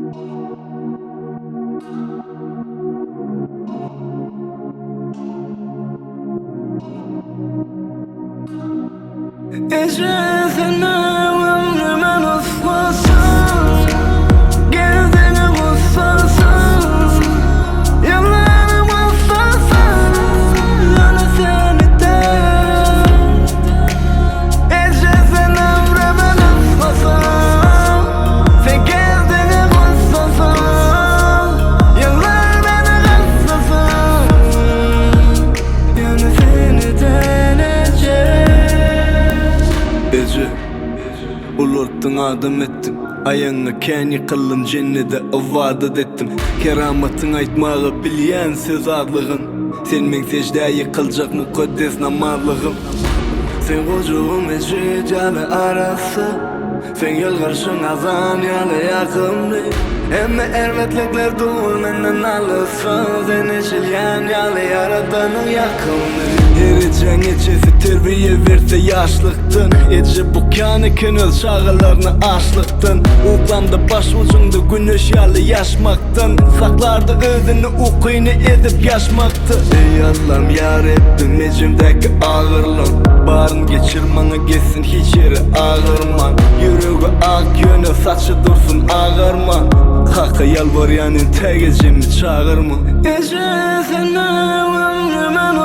Ece seni ömrüme ıslasın, gezdiğini kussarsın, yıllarım ıslasın, yani seni derim. Ece seni ömrüme ıslasın, sen gezdiğini kussarsın, yıllar beni ıslasın, yani seni deneyeceğim. Ece, ulurttun adım ettim, ayağına ken yıkıllın cennete avadat ettim. Keramatın aytmağı bilyen söz adlığın, sen men secdeye yıkılacak mukaddes namazlığım. Sen kocuğum Ece canı arası, sen yılgırsın azan yalı yakımlı. Emme ermetlikler doğul menden alısın, sen eşilyen yalı yaradanın yakımlı. Her ecen ecesi terbiye verse yaşlıktın, Ece bu kanikin öz şağılarını açlıktın. Uğlamda baş ucunda güneş yalı yaşmaktın, saklardı özünü ukuyunu edip yaşmaktı. Ey Allah'ım yar ettim ecimdeki ağırlığın, barın geçirmanı geçsin hiç yeri ağırman. Yüreği ak yönü saçı dursun ağırman, hakkı yalvar yani tek ecemi çağırma. Ece seni ömrüme